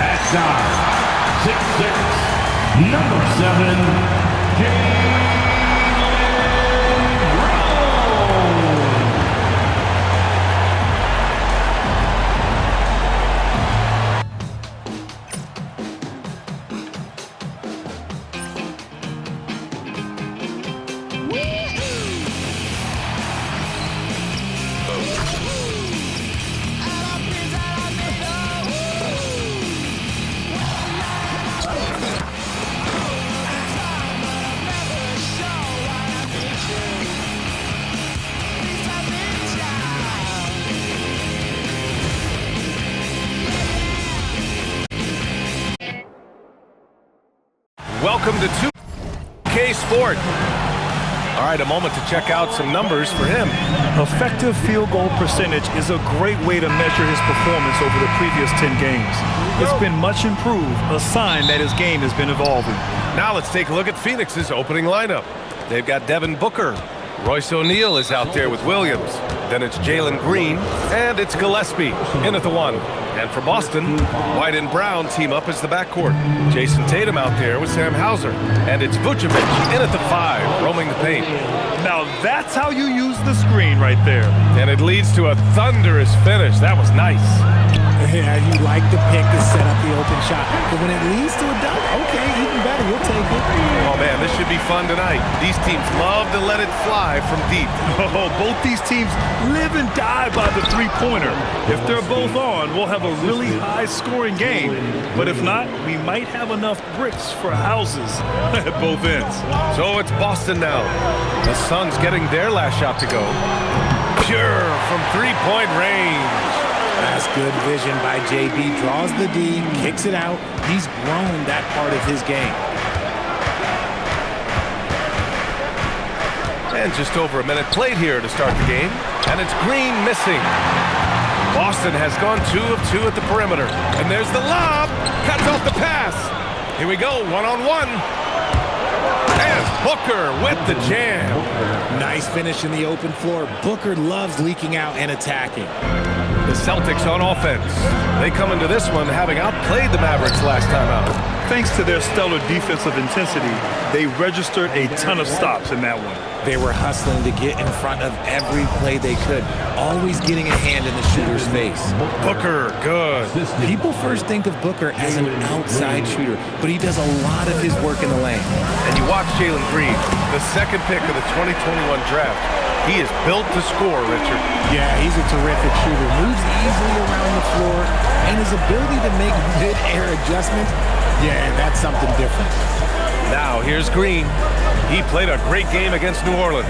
At size 6'6", number 7, Welcome to 2K Sport. All right, a moment to check out some numbers for him. Effective field goal percentage is a great way to measure his performance over the previous 10 games. It's been much improved, a sign that his game has been evolving. Now let's take a look at Phoenix's opening lineup. They've got Devin Booker. Royce O'Neal is out there with Williams. Then it's Jalen Green, and it's Gillespie in at the 1. And for Boston, White and Brown team up as the backcourt. Jason Tatum out there with Sam Hauser. And it's Vucevic in at the 5, roaming the paint. Now that's how you use the screen right there. And it leads to a thunderous finish. That was nice. Yeah, you like the pick to set up the open shot. But when it leads to a dunk, okay, even better, you'll take it. Oh, man, this should be fun tonight. These teams love to let it fly from deep. Oh, both these teams live and die by the three-pointer. If they're both on, we'll have a really high-scoring game. But if not, we might have enough bricks for houses at both ends. So it's Boston now. The Suns getting their last shot to go. Pure from three-point range. That's good vision by JB. Draws the D, kicks it out. He's grown that part of his game. And just over a minute played here to start the game. And it's Green missing. Boston has gone 2 of 2 at the perimeter. And there's the lob. Cuts off the pass. Here we go, one-on-one. And Booker with the jam. Nice finish in the open floor. Booker loves leaking out and attacking. The Celtics on offense. They come into this one having outplayed the Mavericks last time out. Thanks to their stellar defensive intensity, they registered a ton of stops in that one. They were hustling to get in front of every play they could, always getting a hand in the shooter's face. Booker, good. People first think of Booker as an outside shooter, but he does a lot of his work in the lane. And you watch Jalen Green, the second pick of the 2021 draft. He is built to score, Richard. Yeah, he's a terrific shooter. Moves easily around the floor, and his ability to make mid-air adjustments, yeah, that's something different. Now, here's Green. He played a great game against New Orleans.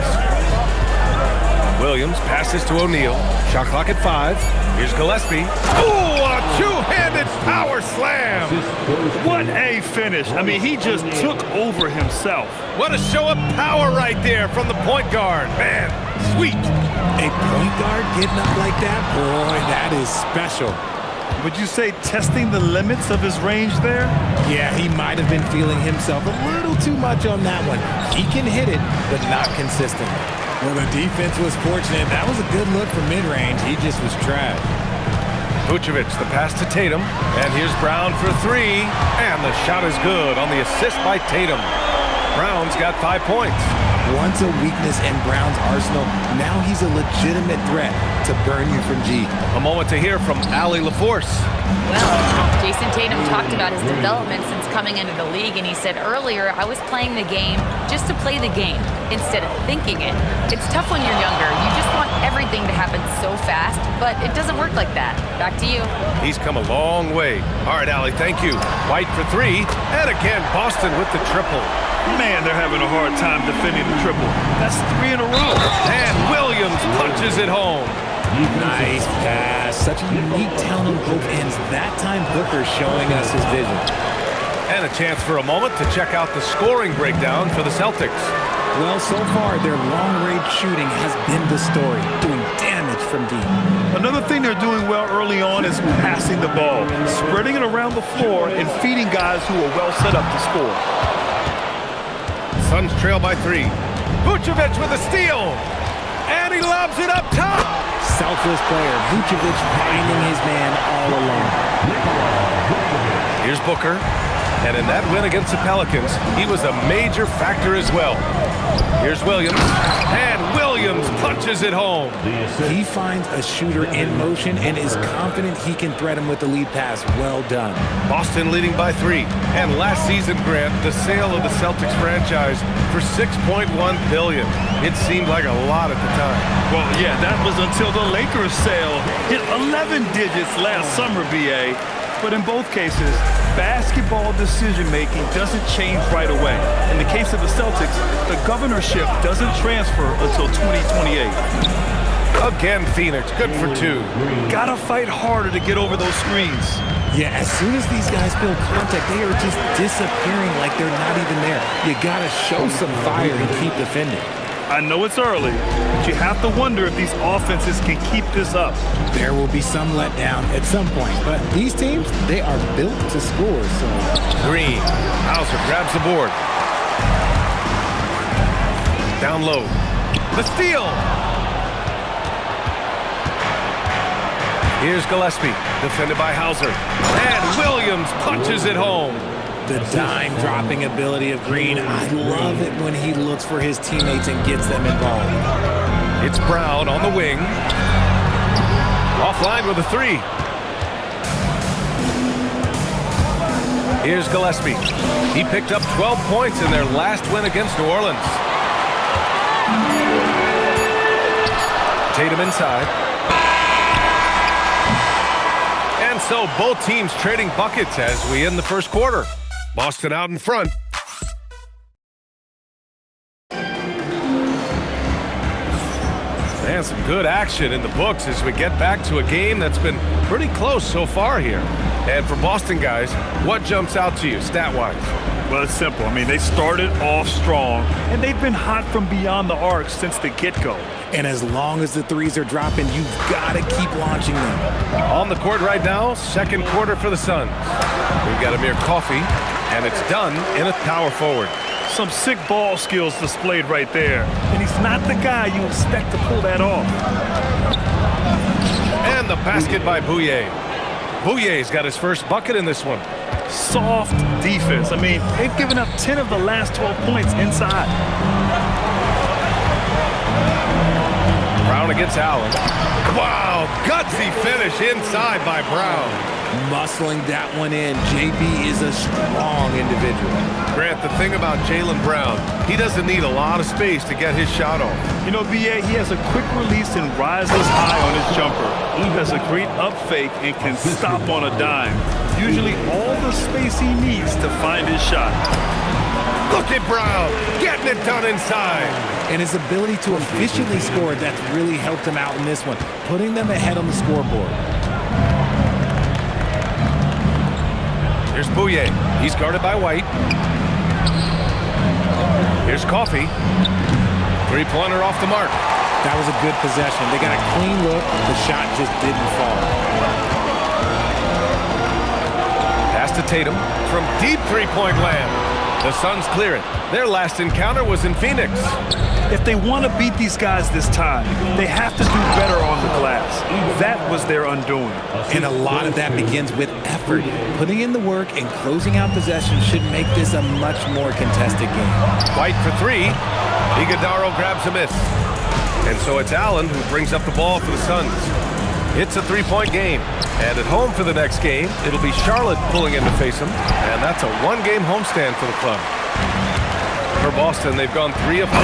Williams passes to O'Neal. Shot clock at 5. Here's Gillespie. Ooh, a two-handed power slam. What a finish. I mean, he just took over himself. What a show of power right there from the point guard. Man, sweet. A point guard getting up like that? Boy, that is special. Would you say testing the limits of his range there? Yeah, he might have been feeling himself a little too much on that one. He can hit it, but not consistently. Well, the defense was fortunate. That was a good look from mid-range. He just was trash. Vucevic, the pass to Tatum. And here's Brown for 3. And the shot is good on the assist by Tatum. Brown's got 5 points. Once a weakness in Brown's arsenal, now he's a legitimate threat to burn you from deep. A moment to hear from Allie LaForce. Well, Jason Tatum talked about his development since coming into the league, and he said earlier, I was playing the game just to play the game instead of thinking it. It's tough when you're younger. You just want everything to happen so fast, but it doesn't work like that. Back to you. He's come a long way. All right, Allie, thank you. White for 3, and again, Boston with the triple. Man, they're having a hard time defending the triple. That's 3 in a row. And Williams punches it home. Nice pass. Such a unique talent on both ends. That time, Booker showing us his vision. And a chance for a moment to check out the scoring breakdown for the Celtics. Well, so far, their long-range shooting has been the story, doing damage from deep. Another thing they're doing well early on is passing the ball, spreading it around the floor and feeding guys who are well set up to score. Suns trail by 3. Vucevic with a steal. And he lobs it up top. Selfless player. Vucevic finding his man all alone. Here's Booker. And in that win against the Pelicans, he was a major factor as well. Here's Williams. And Williams punches it home. He finds a shooter in motion and is confident he can thread him with the lead pass. Well done. Boston leading by 3. And last season, Grant, the sale of the Celtics franchise for $6.1 billion. It seemed like a lot at the time. Well, yeah, that was until the Lakers sale hit 11 digits last summer, BA. But in both cases, basketball decision-making doesn't change right away. In the case of the Celtics, the governorship doesn't transfer until 2028. Again, Phoenix, good for 2. Gotta fight harder to get over those screens. Yeah, as soon as these guys feel contact, they are just disappearing like they're not even there. You gotta show some fire and keep defending. I know it's early, but you have to wonder if these offenses can keep this up. There will be some letdown at some point, but these teams, they are built to score, so... Green. Hauser grabs the board. Down low. The steal. Here's Gillespie, defended by Hauser. And Williams punches it home. The dime-dropping ability of Green. I love it when he looks for his teammates and gets them involved. It's Brown on the wing. Offline with a 3. Here's Gillespie. He picked up 12 points in their last win against New Orleans. Tatum inside. And so both teams trading buckets as we end the first quarter. Boston out in front. And some good action in the books as we get back to a game that's been pretty close so far here. And for Boston guys, what jumps out to you stat-wise? Well, it's simple. I mean, they started off strong, and they've been hot from beyond the arc since the get-go. And as long as the threes are dropping, you've got to keep launching them. On the court right now, second quarter for the Suns. We've got Amir Coffey, and it's done in a power forward. Some sick ball skills displayed right there. And he's not the guy you expect to pull that off. And the basket by Bouye. Bouye's got his first bucket in this one. Soft defense. I mean, they've given up 10 of the last 12 points inside. Brown against Allen. Wow, gutsy finish inside by Brown. Muscling that one in. JB is a strong individual. Grant, the thing about Jaylen Brown, he doesn't need a lot of space to get his shot off. You know, BA, he has a quick release and rises high on his jumper. He has a great up fake and can stop on a dime. Usually all the space he needs to find his shot. Look at Brown, getting it done inside. And his ability to efficiently score, that's really helped him out in this one, putting them ahead on the scoreboard. Here's Bouye. He's guarded by White. Here's Coffey. Three-pointer off the mark. That was a good possession. They got a clean look. The shot just didn't fall. Pass to Tatum from deep three-point land. The Suns clear it. Their last encounter was in Phoenix. If they want to beat these guys this time, they have to do better on the glass. That was their undoing. And a lot of that begins with effort. Putting in the work and closing out possessions should make this a much more contested game. White for 3. Iguodala grabs a miss. And so it's Allen who brings up the ball for the Suns. It's a three-point game. And at home for the next game, it'll be Charlotte pulling in to face them. And that's a one-game homestand for the club. For Boston, they've gone 3 of 5.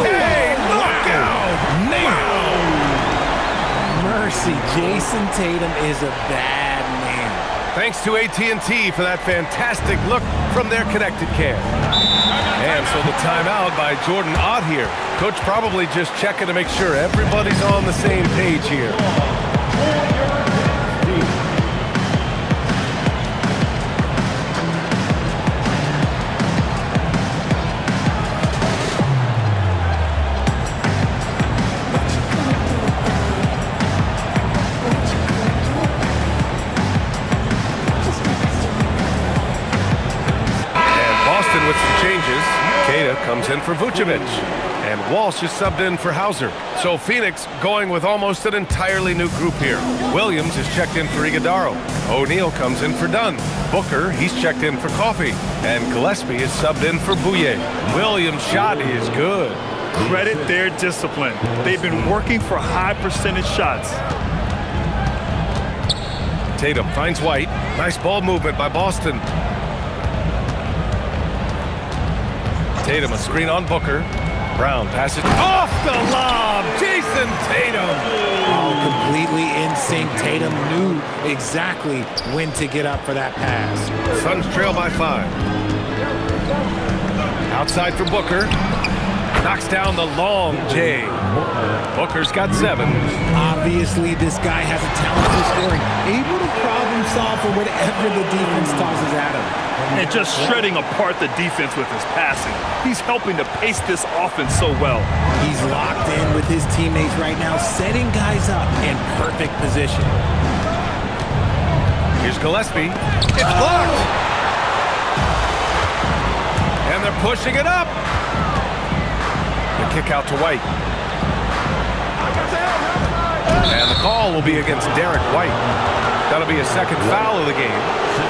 Okay! Knockout! Wow! Mercy, Jason Tatum is a bad man. Thanks to AT&T for that fantastic look from their connected cam. And so the timeout by Jordan Ott here. Coach probably just checking to make sure everybody's on the same page here. With some changes, Kata comes in for Vucevic. And and Walsh is subbed in for Hauser. So Phoenix going with almost an entirely new group here. Williams is checked in for Iguodaro. O'Neal comes in for Dunn. Booker, he's checked in for Coffey. And Gillespie is subbed in for Bouye. Williams' shot is good. Credit their discipline. They've been working for high percentage shots. Tatum finds White. Nice ball movement by Boston. Tatum, a screen on Booker. Brown passes off the lob. Jason Tatum. Oh, completely in sync. Tatum knew exactly when to get up for that pass. Suns trail by 5. Outside for Booker. Knocks down the long J. Booker's got 7. Obviously, this guy has a talent for scoring. Able to problem solve for whatever the defense tosses at him. And just shredding apart the defense with his passing. He's helping to pace this offense so well. He's locked in with his teammates right now, setting guys up in perfect position. Here's Gillespie. It's blocked. And they're pushing it up. The kick out to White. And the call will be against Derek White. That'll be a second foul of the game.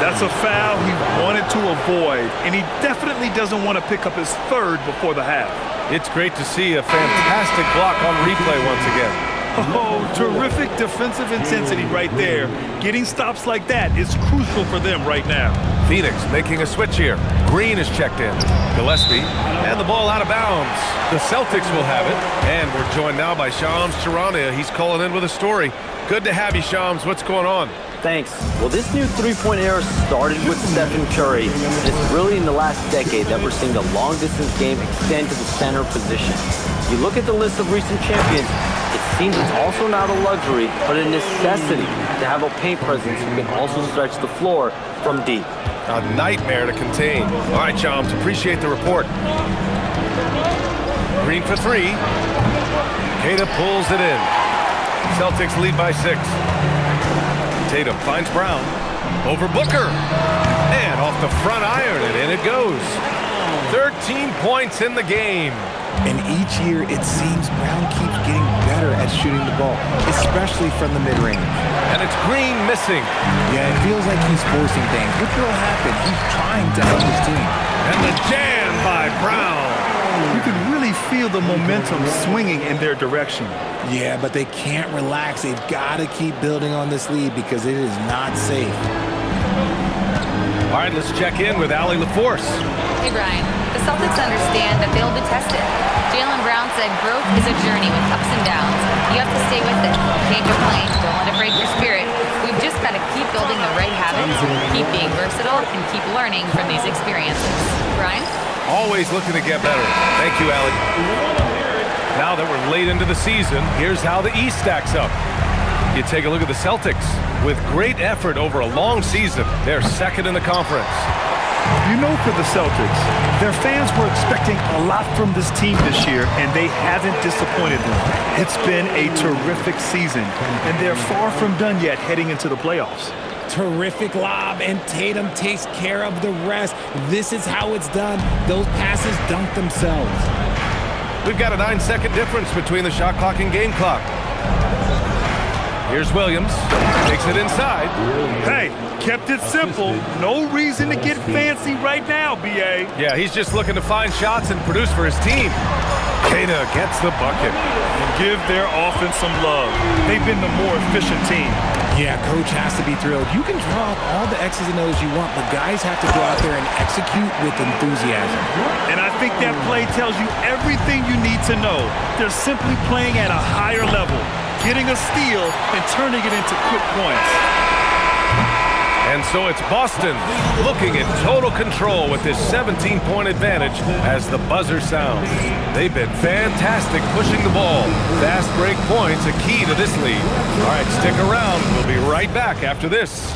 That's a foul he wanted to avoid, and he definitely doesn't want to pick up his 3rd before the half. It's great to see a fantastic block on replay once again. Oh, terrific defensive intensity right there. Getting stops like that is crucial for them right now. Phoenix making a switch here. Green is checked in. Gillespie, and the ball out of bounds. The Celtics will have it. And we're joined now by Shams Charania. He's calling in with a story. Good to have you, Shams. What's going on? Thanks. Well, this new three-point era started with Stephen Curry, and it's really in the last decade that we're seeing the long-distance game extend to the center position. You look at the list of recent champions, it seems it's also not a luxury, but a necessity to have a paint presence who can also stretch the floor from deep. A nightmare to contain. All right, Shams, appreciate the report. Green for 3. Queta pulls it in. Celtics lead by 6. Tatum finds Brown. Over Booker. And off the front iron, and in it goes. 13 points in the game. And each year, it seems Brown keeps getting better at shooting the ball, especially from the mid-range. And it's Green missing. Yeah, it feels like he's forcing things. What will happen? He's trying to help his team. And the jam by Brown. You can really feel the momentum swinging in their direction. Yeah, but they can't relax. They've got to keep building on this lead because it is not safe. All right, let's check in with Allie LaForce. Hey, Brian. The Celtics understand that they'll be tested. Jaylen Brown said growth is a journey with ups and downs. You have to stay with it. Can't complain. Don't let it break your spirit. We've just got to keep building the right habits, keep being versatile, and keep learning from these experiences. Brian? Always looking to get better. Thank you, Allie. Now that we're late into the season, here's how the East stacks up. You take a look at the Celtics. With great effort over a long season, they're second in the conference. You know, for the Celtics, their fans were expecting a lot from this team this year, and they haven't disappointed them. It's been a terrific season, and they're far from done yet heading into the playoffs. Terrific lob, and Tatum takes care of the rest. This is how it's done. Those passes dunk themselves. We've got a 9-second difference between the shot clock and game clock. Here's Williams. Takes it inside. Hey, kept it simple. No reason to get fancy right now, B.A. Yeah, he's just looking to find shots and produce for his team. Queta gets the bucket. And give their offense some love. They've been the more efficient team. Yeah, coach has to be thrilled. You can draw up all the X's and O's you want, but guys have to go out there and execute with enthusiasm. And I think that play tells you everything you need to know. They're simply playing at a higher level, getting a steal and turning it into quick points. And so it's Boston looking in total control with this 17-point advantage as the buzzer sounds. They've been fantastic pushing the ball. Fast break points a key to this lead. All right, stick around. We'll be right back after this.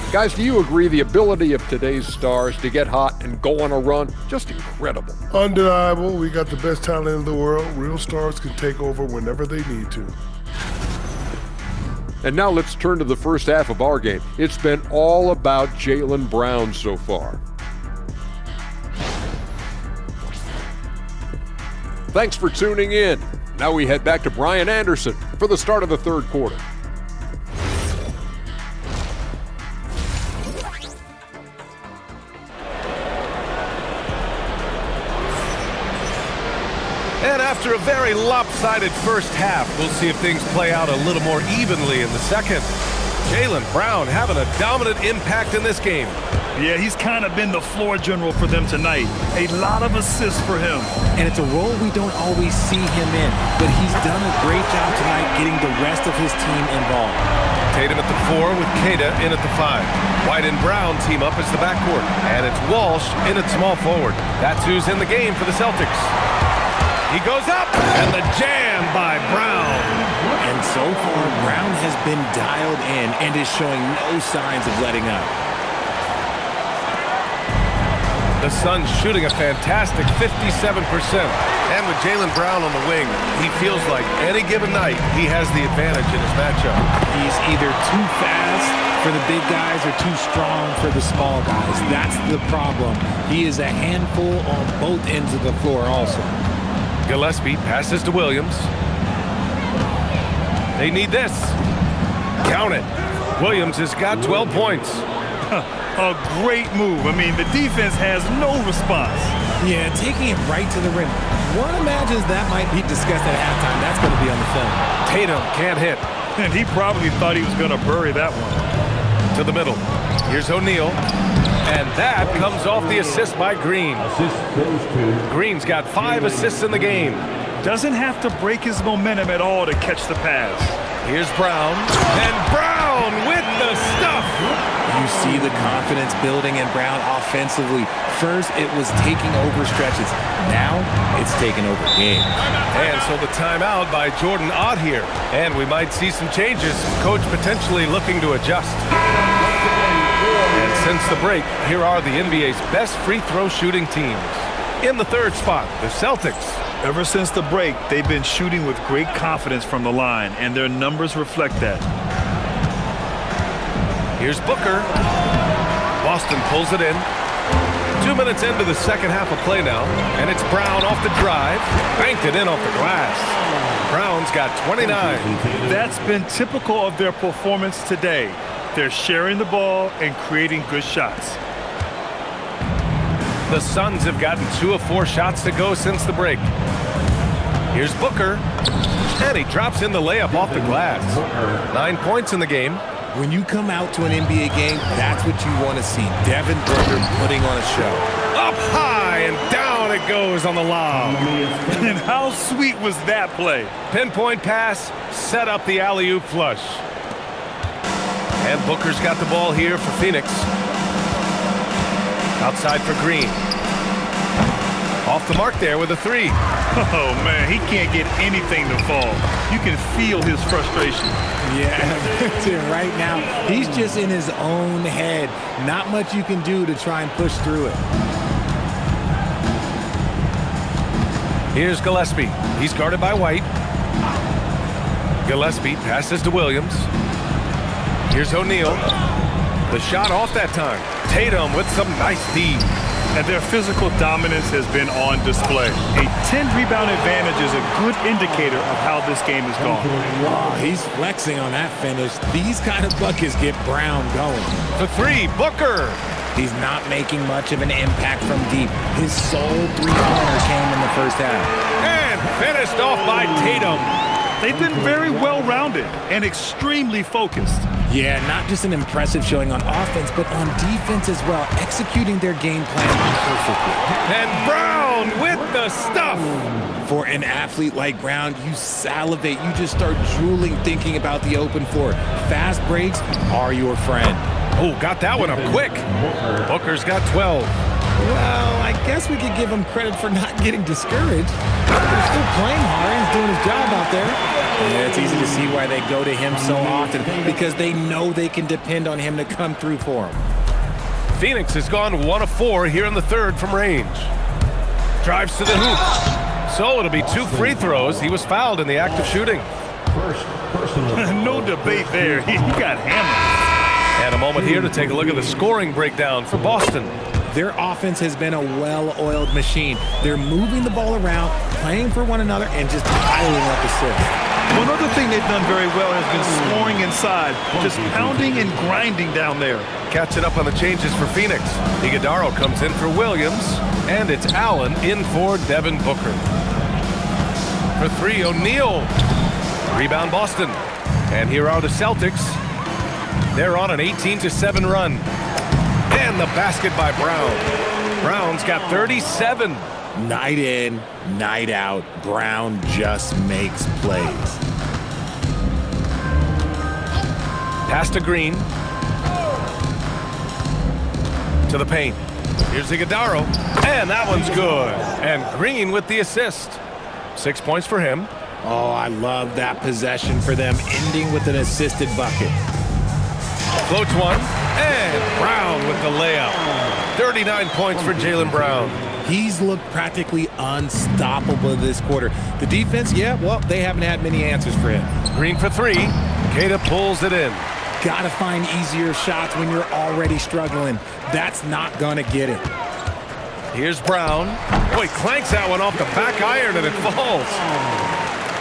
Guys, do you agree the ability of today's stars to get hot and go on a run, just incredible? Undeniable. We got the best talent in the world. Real stars can take over whenever they need to. And now let's turn to the first half of our game. It's been all about Jaylen Brown so far. Thanks for tuning in. Now we head back to Brian Anderson for the start of the third quarter. And after a very lopsided first half, we'll see if things play out a little more evenly in the second. Jaylen Brown having a dominant impact in this game. Yeah, he's kind of been the floor general for them tonight. A lot of assists for him. And it's a role we don't always see him in, but he's done a great job tonight getting the rest of his team involved. Tatum at the 4 with Queta in at the 5. White and Brown team up as the backcourt. And it's Walsh in at small forward. That's who's in the game for the Celtics. He goes up, and the jam by Brown. And so far, Brown has been dialed in and is showing no signs of letting up. The Suns shooting a fantastic 57%. And with Jaylen Brown on the wing, he feels like any given night he has the advantage in his matchup. He's either too fast for the big guys or too strong for the small guys. That's the problem. He is a handful on both ends of the floor also. Gillespie passes to Williams. They need this. Count it. Williams has got 12 points. A great move. I mean, the defense has no response. Yeah, taking it right to the rim. One imagines that might be discussed at halftime. That's going to be on the film. Tatum can't hit. And he probably thought he was going to bury that one. To the middle. Here's O'Neal. And that comes off the assist by Green. Green's got 5 assists in the game. Doesn't have to break his momentum at all to catch the pass. Here's Brown. And Brown with the stuff. You see the confidence building in Brown offensively. First, it was taking over stretches. Now, it's taking over games. And so the timeout by Jordan Ott here. And we might see some changes. Coach potentially looking to adjust. And since the break, here are the NBA's best free throw shooting teams. In the third spot, the Celtics. Ever since the break, they've been shooting with great confidence from the line, and their numbers reflect that. Here's Booker. Boston pulls it in. 2 minutes into the second half of play now, and it's Brown off the drive. Banked it in off the glass. Brown's got 29. That's been typical of their performance today. They're sharing the ball and creating good shots. The Suns have gotten 2 of 4 shots to go since the break. Here's Booker. And he drops in the layup off the glass. 9 points in the game. When you come out to an NBA game, that's what you want to see. Devin Booker putting on a show. Up high and down it goes on the lob. And how sweet was that play? Pinpoint pass, set up the alley-oop flush. And Booker's got the ball here for Phoenix. Outside for Green. Off the mark there with a 3. Oh, man, he can't get anything to fall. You can feel his frustration. Yeah, right now, he's just in his own head. Not much you can do to try and push through it. Here's Gillespie. He's guarded by White. Gillespie passes to Williams. Here's O'Neal. The shot off that time. Tatum with some nice D. And their physical dominance has been on display. A 10-rebound advantage is a good indicator of how this game is going. Wow, he's flexing on that finish. These kind of buckets get Brown going. The 3, Booker. He's not making much of an impact from deep. His sole three-pointer came in the first half. And finished off by Tatum. They've been very well-rounded and extremely focused. Yeah, not just an impressive showing on offense, but on defense as well, executing their game plan perfectly. And Brown with the stuff. For an athlete like Brown, you salivate. You just start drooling thinking about the open floor. Fast breaks are your friend. Oh, got that one up quick. Booker's got 12. Well, I guess we could give him credit for not getting discouraged. He's still playing hard. He's doing his job out there. Yeah, it's easy to see why they go to him so often, because they know they can depend on him to come through for them. Phoenix has gone 1 of 4 here in the third from range. Drives to the hoop. So it'll be 2 free throws. He was fouled in the act of shooting. First personal. No debate there. He got hammered. And a moment here to take a look at the scoring breakdown for Boston. Their offense has been a well-oiled machine. They're moving the ball around, playing for one another, and just piling up assists. One other thing they've done very well has been scoring inside, just pounding and grinding down there. Catching up on the changes for Phoenix. Iguodaro comes in for Williams, and it's Allen in for Devin Booker. For three, O'Neal. Rebound Boston. And here are the Celtics. They're on an 18-7 run. And the basket by Brown. Brown's got 37. Night in, night out, Brown just makes plays. Pass to Green. To the paint. Here's Iguodaro. And that one's good. And Green with the assist. 6 points for him. Oh, I love that possession for them, ending with an assisted bucket. Floats one. And Brown with the layup. 39 points for Jaylen Brown. He's looked practically unstoppable this quarter. The defense, yeah, well, they haven't had many answers for him. Green for three. Queta pulls it in. Gotta find easier shots when you're already struggling. That's not gonna get it. Here's Brown. Boy, clanks that one off the back iron and it falls.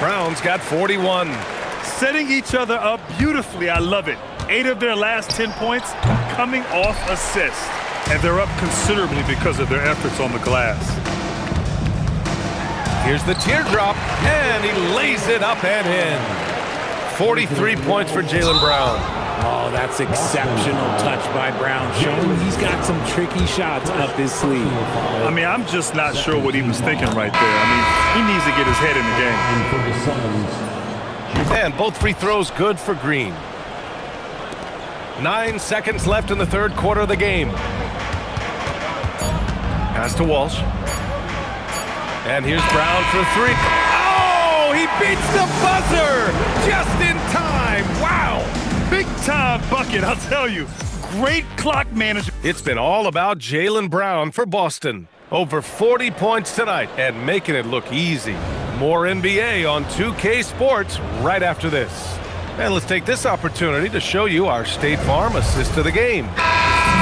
Brown's got 41. Setting each other up beautifully. I love it. 8 of their last 10 points coming off assists. And they're up considerably because of their efforts on the glass. Here's the teardrop, and he lays it up and in. 43 points for Jaylen Brown. Oh, that's exceptional touch by Brown, showing he's got some tricky shots up his sleeve. I mean, I'm just not sure what he was thinking right there. I mean, he needs to get his head in the game. And both free throws good for Green. 9 seconds left in the third quarter of the game. Pass to Walsh. And here's Brown for three. Oh, he beats the buzzer just in time. Wow. Big time bucket, I'll tell you. Great clock management. It's been all about Jaylen Brown for Boston. Over 40 points tonight and making it look easy. More NBA on 2K Sports right after this. And let's take this opportunity to show you our State Farm assist of the game.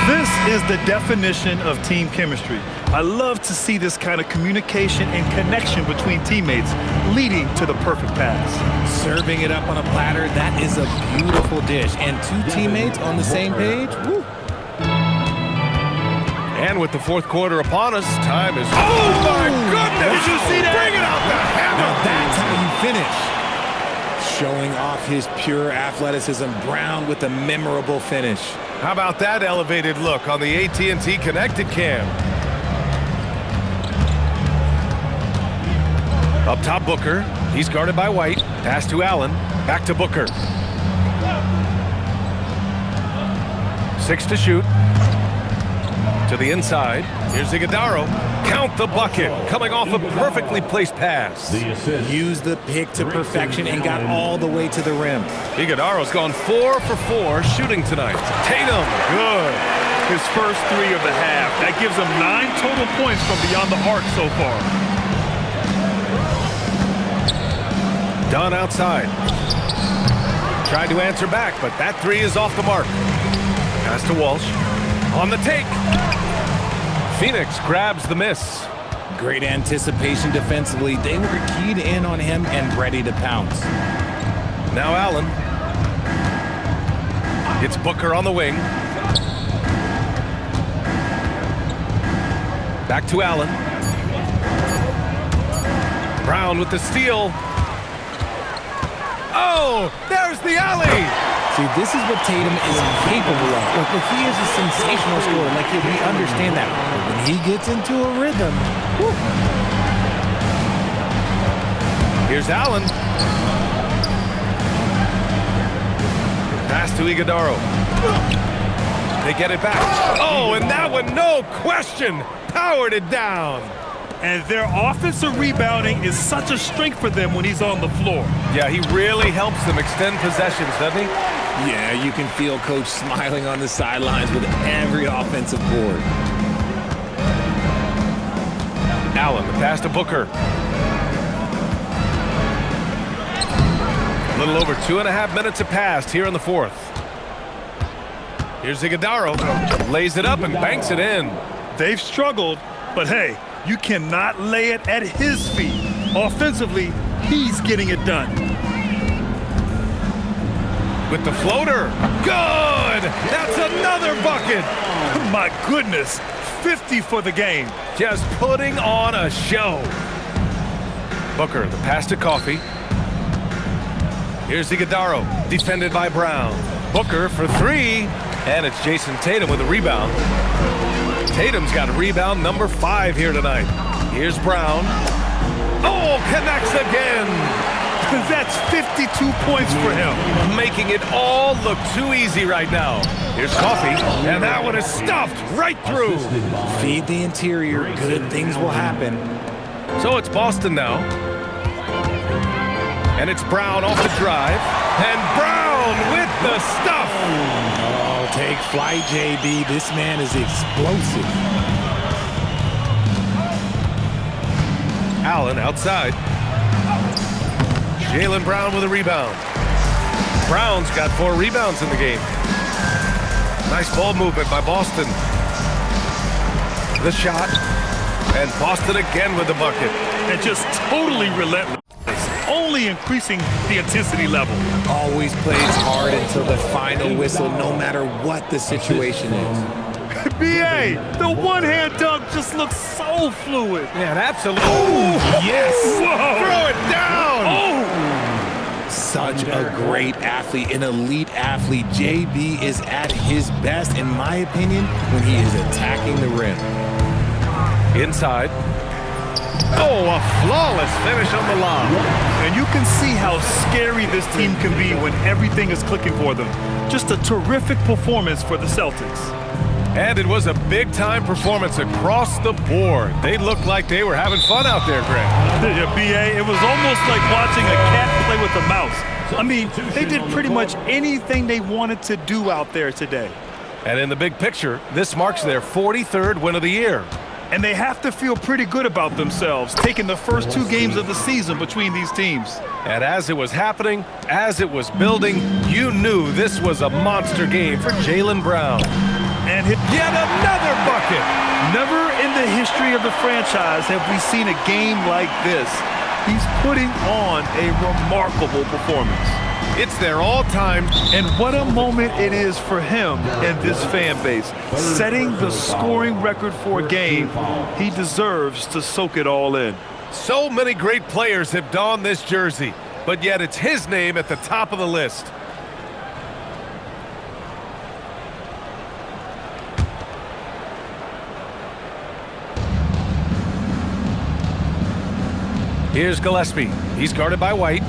This is the definition of team chemistry. I love to see this kind of communication and connection between teammates leading to the perfect pass. Serving it up on a platter, that is a beautiful dish. And two teammates on the same page, woo. And with the fourth quarter upon us, time is... Oh, my goodness! Did you see that? Bring it out the hammer! Now that's how you finish. Showing off his pure athleticism, Brown with a memorable finish. How about that elevated look on the AT&T Connected Cam? Up top, Booker. He's guarded by White. Pass to Allen. Back to Booker. 6 to shoot. To the inside. Here's Iguodaro. Count the bucket. Coming off a perfectly placed pass. Used the pick to perfection and got all the way to the rim. Iguodaro's gone 4 for 4 shooting tonight. Tatum, good. His first 3 of the half. That gives him 9 total points from beyond the arc so far. Dunn outside. Tried to answer back, but that 3 is off the mark. Pass to Walsh. On the take. Phoenix grabs the miss. Great anticipation defensively. They were keyed in on him and ready to pounce. Now Allen. It's Booker on the wing. Back to Allen. Brown with the steal. Oh, there's the alley. See, this is what Tatum is capable of. Like, he is a sensational scorer. Like, we understand that. But when he gets into a rhythm, whew. Here's Allen. Pass to Iguodaro. They get it back. Oh, and that one, no question, powered it down. And their offensive rebounding is such a strength for them when he's on the floor. Yeah, he really helps them extend possessions, doesn't he? Yeah, you can feel Coach smiling on the sidelines with every offensive board. Allen, the pass to Booker. little over 2.5 minutes have passed here in the fourth. Here's Iguodaro. Lays it up and banks it in. They've struggled, but hey, you cannot lay it at his feet. Offensively, he's getting it done. With the floater. Good! That's another bucket! My goodness, 50 for the game. Just putting on a show. Booker, the pass to Coffee. Here's Iguodaro, defended by Brown. Booker for three, and it's Jason Tatum with a rebound. Tatum's got a rebound number 5 here tonight. Here's Brown. Oh, connects again. That's 52 points for him. Making it all look too easy right now. Here's Coffee, and that one is stuffed right through. Feed the interior, good things will happen. So it's Boston now. And it's Brown off the drive. And Brown with the stuff. Oh, take flight, JB. This man is explosive. Allen outside. Jaylen Brown with a rebound. Brown's got 4 rebounds in the game. Nice ball movement by Boston. The shot. And Boston again with the bucket. And just totally relentless. Only increasing the intensity level. Always plays hard until the final whistle, no matter what the situation is. B.A., the one-hand dunk just looks so fluid. Yeah, absolutely. Oh, Yes! Whoa! throw it down. Oh! Such a great athlete, an elite athlete. JB is at his best, in my opinion, when he is attacking the rim. Inside. Oh, a flawless finish on the lob. And you can see how scary this team can be when everything is clicking for them. Just a terrific performance for the Celtics. And it was a big-time performance across the board. They looked like they were having fun out there, Greg. Yeah, B.A., it was almost like watching a cat play with a mouse. I mean, they did pretty much anything they wanted to do out there today. And in the big picture, this marks their 43rd win of the year. And they have to feel pretty good about themselves, taking the first 2 games of the season between these teams. And as it was happening, as it was building, you knew this was a monster game for Jaylen Brown. And hit Yet another bucket! Never in the history of the franchise have we seen a game like this. He's putting on a remarkable performance. It's their all-time, And what a moment it is for him and this fan base. Setting the scoring record for a game, he deserves to soak it all in. so many great players have donned this jersey, but yet it's his name at the top of the list. Here's Gillespie. He's guarded by White.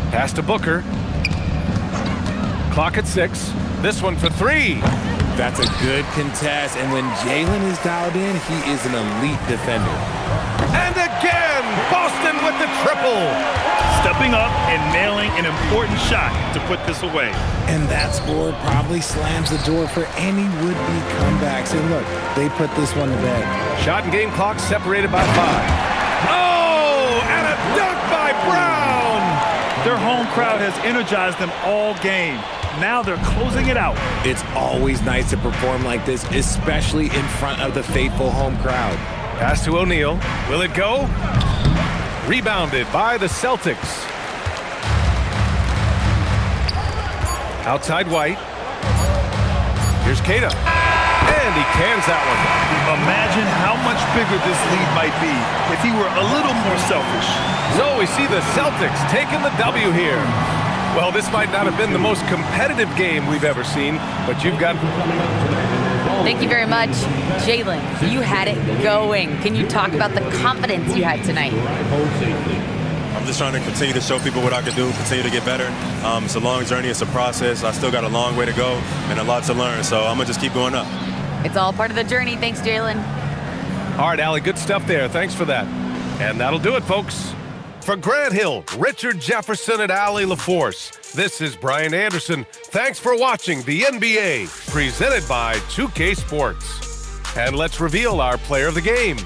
Pass to Booker. Clock at 6. This one for 3. That's a good contest, and when Jaylen is dialed in, he is an elite defender. And again, Boston with the triple. Stepping up and nailing an important shot to put this away. And that score probably slams the door for any would-be comebacks. And look, they put this one to bed. Shot and game clock separated by 5. Oh, and a dunk by Brown. Their home crowd has energized them all game. Now they're closing it out. It's always nice to perform like this, especially in front of the faithful home crowd. Pass to O'Neal. Will it go? Rebounded by the Celtics. Outside White. Here's Keita. And he cans that one. Imagine how much bigger this lead might be if he were a little more selfish. So we see the Celtics taking the W here. Well, this might not have been the most competitive game we've ever seen, but you've got... Thank you very much. Jaylen, you had it going. Can you talk about the confidence you had tonight? I'm just trying to continue to show people what I can do, continue to get better. It's a long journey. It's a process. I still got a long way to go and a lot to learn, so I'm going to just keep going up. It's all part of the journey. Thanks, Jaylen. All right, Allie, good stuff there. Thanks for that. And that'll do it, folks. For Grant Hill, Richard Jefferson, and Allie LaForce, this is Brian Anderson. Thanks for watching the NBA, presented by 2K Sports. And let's reveal our player of the game.